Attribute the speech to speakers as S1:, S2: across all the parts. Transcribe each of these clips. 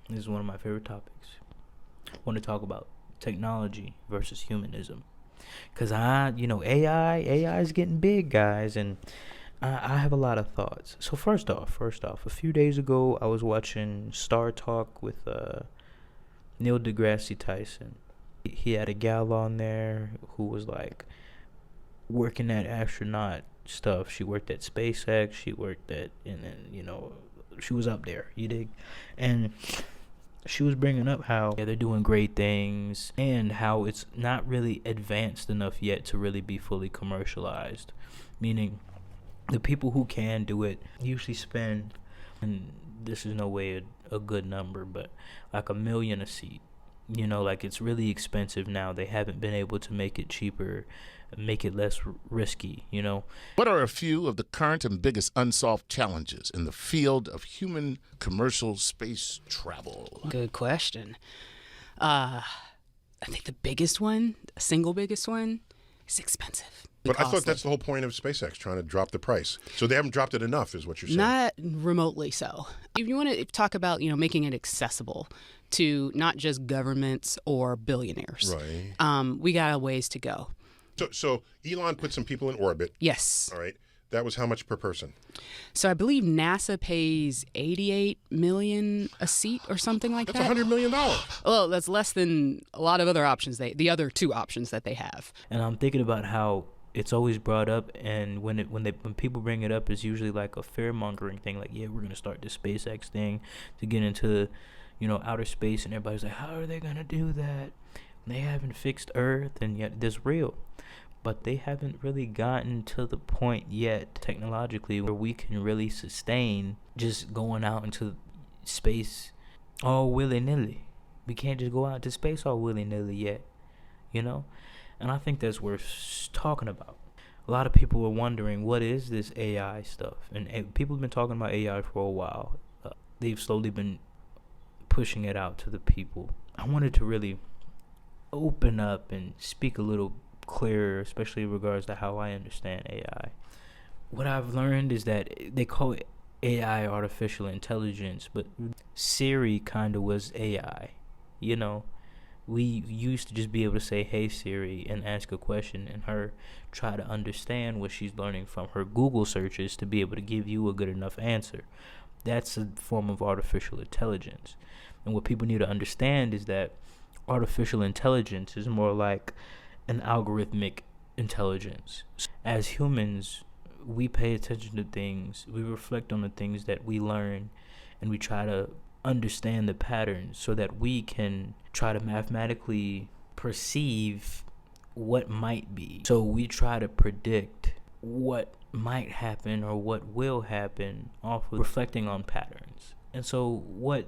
S1: This is one of my favorite topics. I want to talk about technology versus humanism. Because AI is getting big, guys, and I have a lot of thoughts. So first off, a few days ago, I was watching Star Talk with Neil deGrasse Tyson. He had a gal on there who was like working at astronaut stuff. She worked at SpaceX. She worked at, and then she was up there. You dig? And she was bringing up how they're doing great things and how it's not really advanced enough yet to really be fully commercialized. Meaning, the people who can do it usually spend, and this is no way a good number, but like $1 million a seat. Like it's really expensive now. They haven't been able to make it cheaper, make it less risky.
S2: What are a few of the current and biggest unsolved challenges in the field of human commercial space travel?
S3: Good question. I think the single biggest one, is expensive.
S4: But I thought that's the whole point of SpaceX, trying to drop the price. So they haven't dropped it enough, is what you're saying.
S3: Not remotely so. If you want to talk about, making it accessible to not just governments or billionaires,
S4: right?
S3: We got a ways to go.
S4: So Elon put some people in orbit.
S3: Yes.
S4: All right. That was how much per person?
S3: So I believe NASA pays $88 million a seat or something like
S4: That's
S3: that.
S4: $100 million.
S3: Well, that's less than a lot of other options. The other two options that they have.
S1: And I'm thinking about how it's always brought up, and when people bring it up, it's usually like a fear mongering thing. Like, yeah, we're gonna start this SpaceX thing to get into, outer space, and everybody's like, how are they gonna do that? They haven't fixed Earth, and yet it's real. But they haven't really gotten to the point yet technologically where we can really sustain just going out into space all willy-nilly. We can't just go out to space all willy-nilly yet, And I think that's worth talking about. A lot of people are wondering, what is this AI stuff? And people have been talking about AI for a while. They've slowly been pushing it out to the people. I wanted to really open up and speak a little clearer, especially in regards to how I understand AI. What I've learned is that they call it AI, artificial intelligence, but Siri kind of was AI. We used to just be able to say, hey Siri, and ask a question, and her try to understand what she's learning from her Google searches to be able to give you a good enough answer. That's a form of artificial intelligence. And what people need to understand is that artificial intelligence is more like an algorithmic intelligence. As humans, we pay attention to things, we reflect on the things that we learn, and we try to understand the patterns so that we can try to mathematically perceive what might be. So we try to predict what might happen or what will happen off of reflecting on patterns. And so what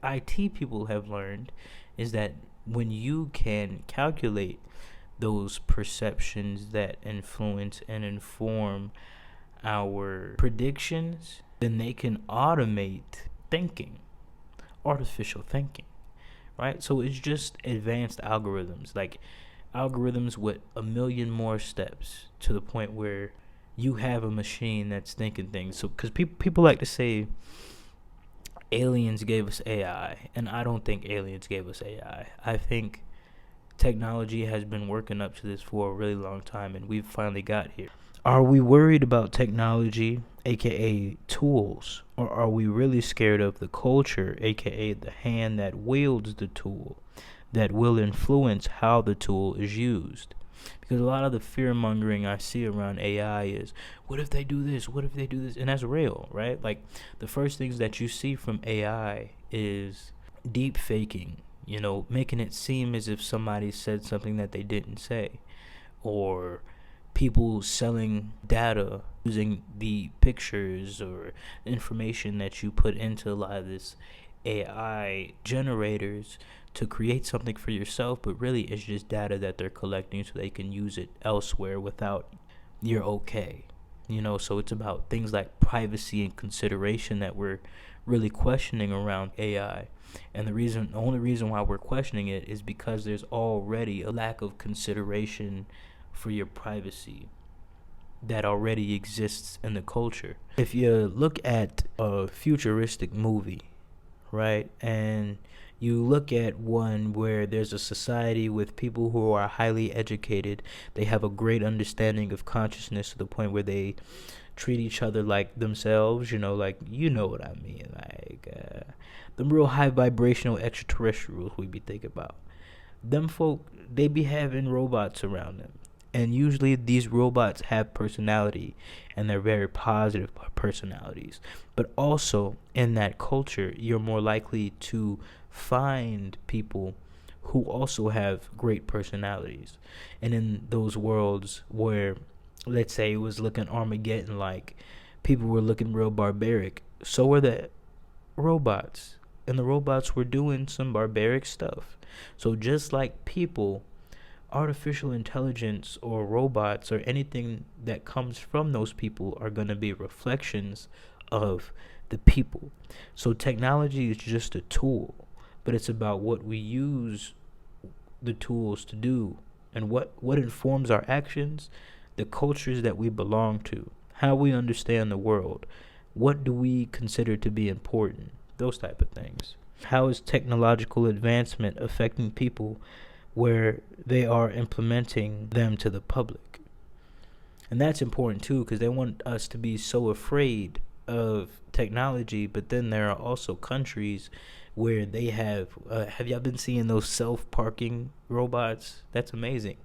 S1: IT people have learned is that when you can calculate those perceptions that influence and inform our predictions, then they can automate thinking, artificial thinking, right? So it's just advanced algorithms, like algorithms with 1 million more steps to the point where you have a machine that's thinking things. So because people like to say aliens gave us AI, and I don't think aliens gave us AI. I think technology has been working up to this for a really long time, and we've finally got here. Are we worried about technology, aka tools, or are we really scared of the culture, aka the hand that wields the tool, that will influence how the tool is used? Because a lot of the fear mongering I see around AI is, what if they do this? What if they do this? And that's real, right? Like, the first things that you see from AI is deep faking, making it seem as if somebody said something that they didn't say, or people selling data using the pictures or information that you put into a lot of this AI generators to create something for yourself, but really it's just data that they're collecting so they can use it elsewhere without your okay. So it's about things like privacy and consideration that we're really questioning around AI. And the only reason why we're questioning it is because there's already a lack of consideration for your privacy that already exists in the culture. If you look at a futuristic movie, right? And you look at one where there's a society with people who are highly educated. They have a great understanding of consciousness to the point where they treat each other like themselves, like, you know what I mean, like, the real high vibrational extraterrestrials we be thinking about. Them folk, they be having robots around them. And usually these robots have personality, and they're very positive personalities. But also in that culture, you're more likely to find people who also have great personalities. And in those worlds where, let's say, it was looking Armageddon like, people were looking real barbaric, so were the robots. And the robots were doing some barbaric stuff. So just like people, artificial intelligence or robots or anything that comes from those people are going to be reflections of the people. So technology is just a tool, but it's about what we use the tools to do, and what informs our actions, the cultures that we belong to, how we understand the world, what do we consider to be important, those type of things. How is technological advancement affecting people where they are implementing them to the public? And that's important too, because they want us to be so afraid of technology, but then there are also countries where they have y'all been seeing those self-parking robots? That's amazing.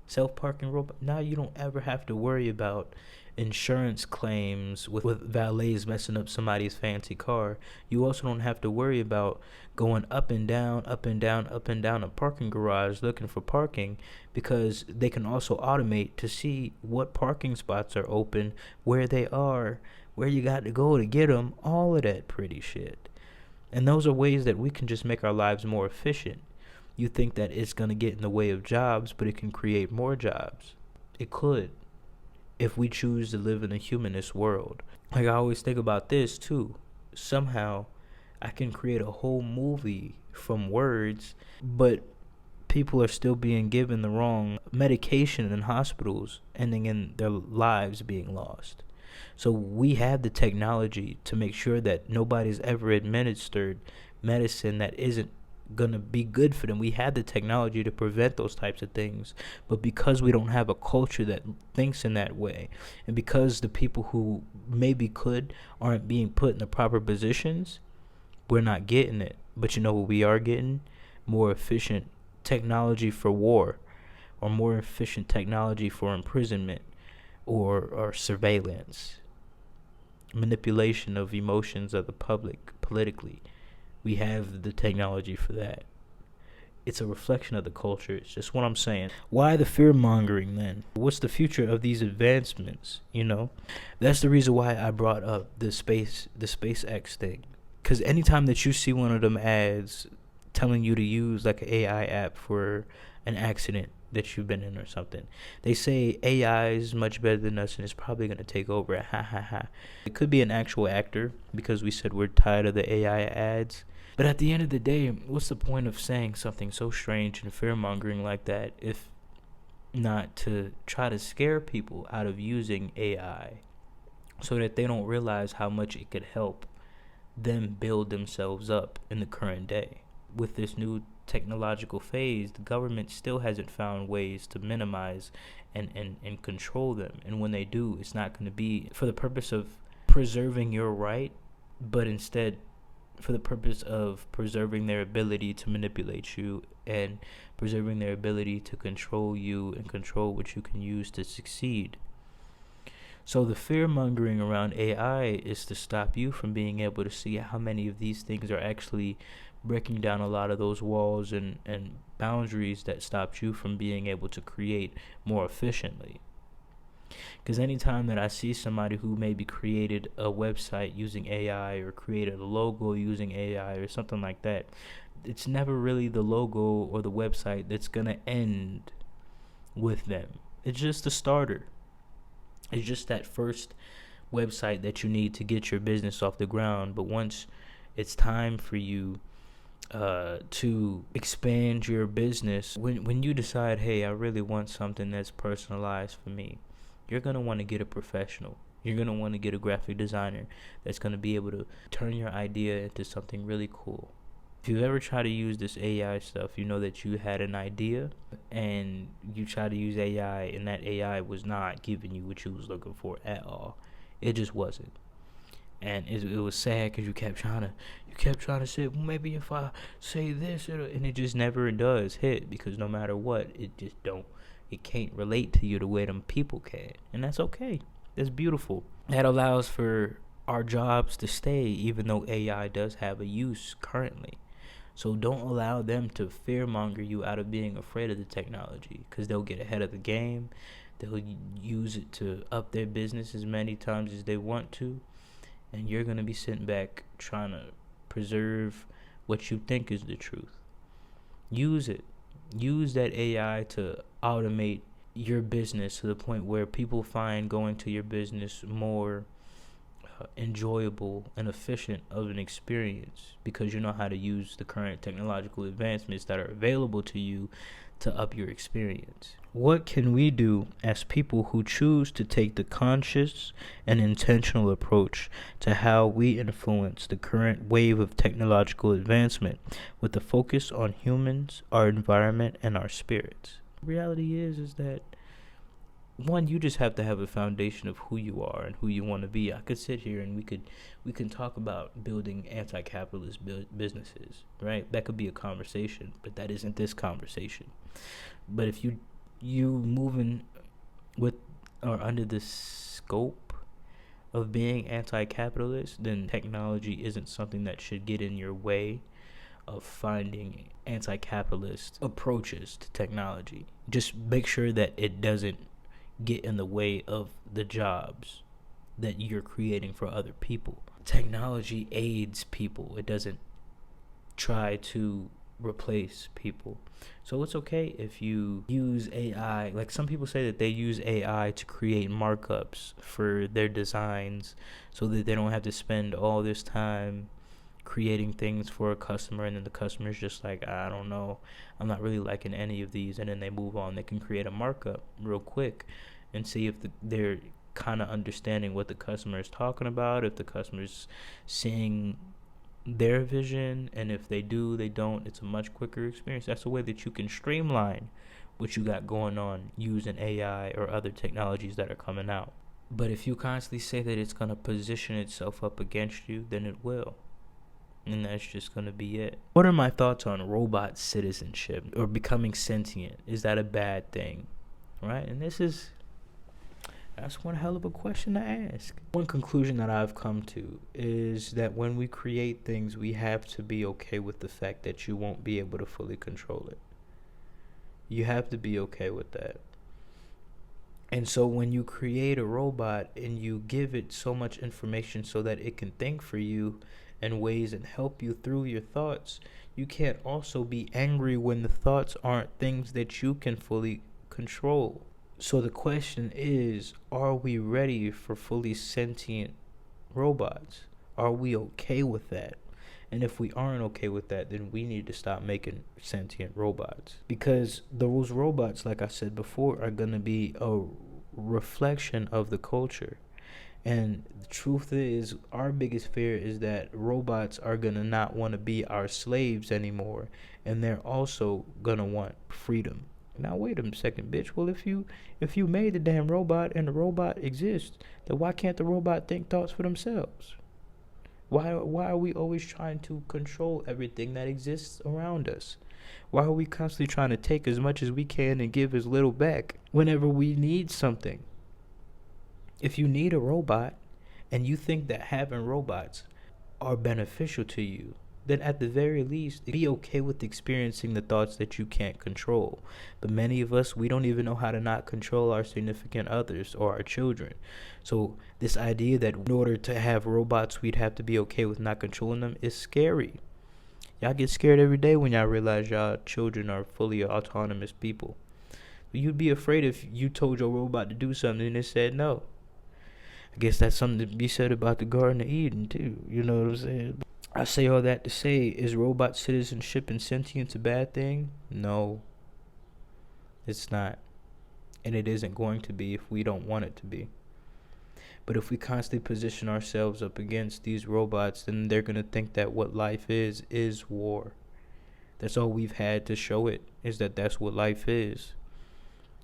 S1: Self-parking robot. Now you don't ever have to worry about insurance claims with valets messing up somebody's fancy car. You also don't have to worry about going up and down a parking garage looking for parking, because they can also automate to see what parking spots are open, where they are, where you got to go to get them, all of that pretty shit. And those are ways that we can just make our lives more efficient. You think that it's going to get in the way of jobs, but it can create more jobs. It could, if we choose to live in a humanist world. Like, I always think about this too. Somehow I can create a whole movie from words, but people are still being given the wrong medication in hospitals, ending in their lives being lost. So we have the technology to make sure that nobody's ever administered medicine that isn't gonna be good for them. We have the technology to prevent those types of things, but because we don't have a culture that thinks in that way, and because the people who maybe could aren't being put in the proper positions, we're not getting it. But you know what we are getting? More efficient technology for war, or more efficient technology for imprisonment, or surveillance, manipulation of emotions of the public politically. We have the technology for that. It's a reflection of the culture. It's just what I'm saying. Why the fear mongering then? What's the future of these advancements? That's the reason why I brought up the SpaceX thing. Because anytime that you see one of them ads telling you to use like an AI app for an accident that you've been in or something, they say AI is much better than us and it's probably going to take over. Ha ha ha. It could be an actual actor, because we said we're tired of the AI ads. But at the end of the day, what's the point of saying something so strange and fear-mongering like that if not to try to scare people out of using AI so that they don't realize how much it could help them build themselves up in the current day? With this new technological phase, the government still hasn't found ways to minimize and control them. And when they do, it's not going to be for the purpose of preserving your right, but instead for the purpose of preserving their ability to manipulate you and preserving their ability to control you and control what you can use to succeed. So the fear-mongering around AI is to stop you from being able to see how many of these things are actually breaking down a lot of those walls and boundaries that stopped you from being able to create more efficiently. Because anytime that I see somebody who maybe created a website using AI or created a logo using AI or something like that, it's never really the logo or the website that's going to end with them. It's just a starter. It's just that first website that you need to get your business off the ground. But once it's time for you to expand your business, when you decide, hey, I really want something that's personalized for me, you're going to want to get a professional. You're going to want to get a graphic designer that's going to be able to turn your idea into something really cool. If you've ever tried to use this AI stuff, you know that you had an idea and you tried to use AI and that AI was not giving you what you was looking for at all. It just wasn't. And it was sad because you kept trying to say, well, maybe if I say this, and it just never does hit, because no matter what, it can't relate to you the way them people can. And that's okay. That's beautiful. That allows for our jobs to stay, even though AI does have a use currently. So don't allow them to fearmonger you out of being afraid of the technology, because they'll get ahead of the game. They'll use it to up their business as many times as they want to. And you're going to be sitting back trying to preserve what you think is the truth. Use it. Use that AI to automate your business to the point where people find going to your business more enjoyable and efficient of an experience, because you know how to use the current technological advancements that are available to you to up your experience. What can we do as people who choose to take the conscious and intentional approach to how we influence the current wave of technological advancement with the focus on humans, our environment, and our spirits? The reality is that one, you just have to have a foundation of who you are and who you want to be. I could sit here and we can talk about building anti-capitalist businesses, right? That could be a conversation, but that isn't this conversation. But if you moving with or under the scope of being anti-capitalist, then technology isn't something that should get in your way of finding anti-capitalist approaches to technology. Just make sure that it doesn't get in the way of the jobs that you're creating for other people. Technology aids people. It doesn't try to replace people. So it's okay if you use AI. Like some people say that they use AI to create markups for their designs so that they don't have to spend all this time creating things for a customer, and then the customer's just like, I don't know, I'm not really liking any of these, and then they move on. They can create a markup real quick and see if they're kind of understanding what the customer is talking about, if the customer's seeing their vision, and if they do, they don't. It's a much quicker experience. That's a way that you can streamline what you got going on using AI or other technologies that are coming out. But if you constantly say that it's going to position itself up against you, then it will. And that's just going to be it. What are my thoughts on robot citizenship or becoming sentient? Is that a bad thing? Right? And that's one hell of a question to ask. One conclusion that I've come to is that when we create things, we have to be okay with the fact that you won't be able to fully control it. You have to be okay with that. And so when you create a robot and you give it so much information so that it can think for you in ways and help you through your thoughts, you can't also be angry when the thoughts aren't things that you can fully control. So the question is, are we ready for fully sentient robots? Are we okay with that? And if we aren't okay with that, then we need to stop making sentient robots. Because those robots, like I said before, are going to be a reflection of the culture. And the truth is, our biggest fear is that robots are going to not want to be our slaves anymore. And they're also going to want freedom. Now, wait a second, bitch. Well, if you made the damn robot and the robot exists, then why can't the robot think thoughts for themselves? Why are we always trying to control everything that exists around us? Why are we constantly trying to take as much as we can and give as little back whenever we need something? If you need a robot and you think that having robots are beneficial to you, then at the very least, be okay with experiencing the thoughts that you can't control. But many of us, we don't even know how to not control our significant others or our children. So this idea that in order to have robots, we'd have to be okay with not controlling them is scary. Y'all get scared every day when y'all realize y'all children are fully autonomous people. But you'd be afraid if you told your robot to do something and it said no. I guess that's something to be said about the Garden of Eden too. You know what I'm saying? I say all that to say, is robot citizenship and sentience a bad thing? No, it's not. And it isn't going to be if we don't want it to be. But if we constantly position ourselves up against these robots, then they're going to think that what life is war. That's all we've had to show it, is that that's what life is.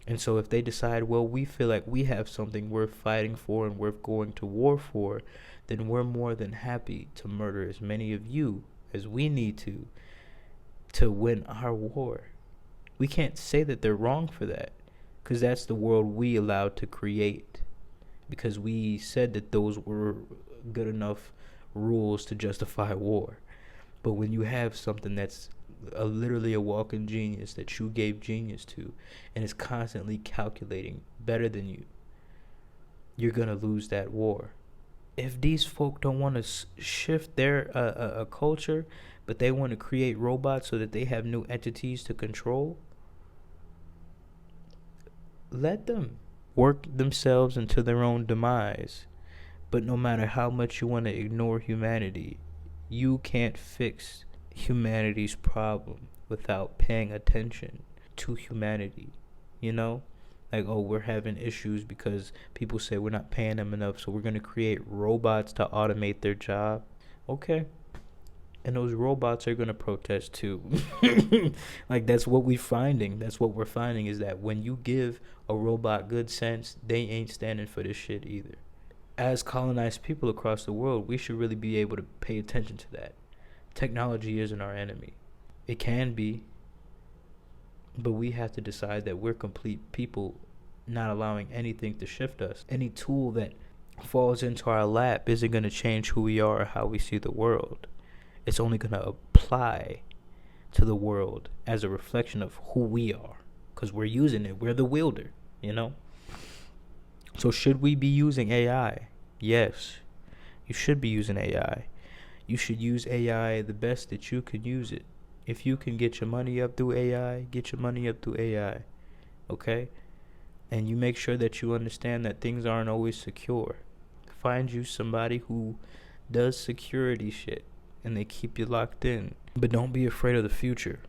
S1: And so if they decide, well, we feel like we have something worth fighting for and worth going to war for, then we're more than happy to murder as many of you as we need to win our war. We can't say that they're wrong for that, because that's the world we allowed to create, because we said that those were good enough rules to justify war. But when you have something that's literally a walking genius that you gave genius to, and is constantly calculating better than you, you're gonna lose that war. If these folk don't want to shift their culture, but they want to create robots so that they have new entities to control, let them work themselves into their own demise. But no matter how much you want to ignore humanity, you can't fix humanity's problem without paying attention to humanity. You know, like, oh, we're having issues because people say we're not paying them enough, so we're going to create robots to automate their job. Okay. And those robots are going to protest too. Like, that's what we're finding. That's what we're finding, is that when you give a robot good sense, they ain't standing for this shit either. As colonized people across the world, we should really be able to pay attention to that. Technology isn't our enemy. It can be, but we have to decide that we're complete people, not allowing anything to shift us. Any tool that falls into our lap isn't going to change who we are or how we see the world. It's only going to apply to the world as a reflection of who we are, because we're using it. We're the wielder, you know? So should we be using AI? Yes, you should be using AI. You should use AI the best that you can use it. If you can get your money up through AI, get your money up through AI, okay? And you make sure that you understand that things aren't always secure. Find you somebody who does security shit, and they keep you locked in. But don't be afraid of the future.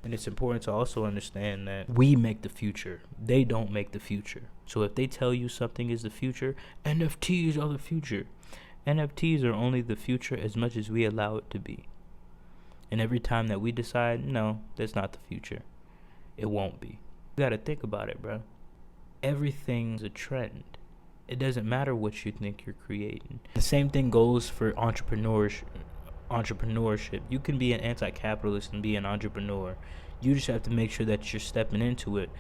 S1: And it's important to also understand that we make the future. They don't make the future. So if they tell you something is the future, NFTs are the future. NFTs are only the future as much as we allow it to be. And every time that we decide, no, that's not the future, it won't be. You gotta think about it, bro. Everything's a trend. It doesn't matter what you think you're creating. The same thing goes for entrepreneurship. You can be an anti-capitalist and be an entrepreneur. You just have to make sure that you're stepping into it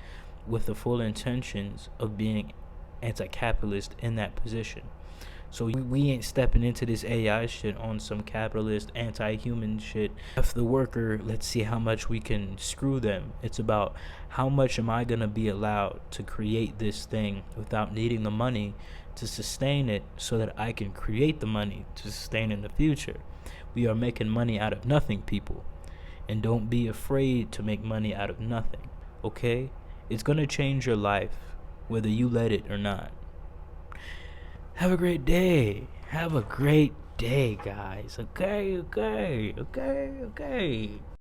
S1: with the full intentions of being anti-capitalist in that position. So we ain't stepping into this AI shit on some capitalist, anti-human shit. If the worker, let's see how much we can screw them. It's about how much am I going to be allowed to create this thing without needing the money to sustain it, so that I can create the money to sustain in the future. We are making money out of nothing, people. And don't be afraid to make money out of nothing, okay? It's going to change your life, whether you let it or not. Have a great day. Have a great day, guys. Okay.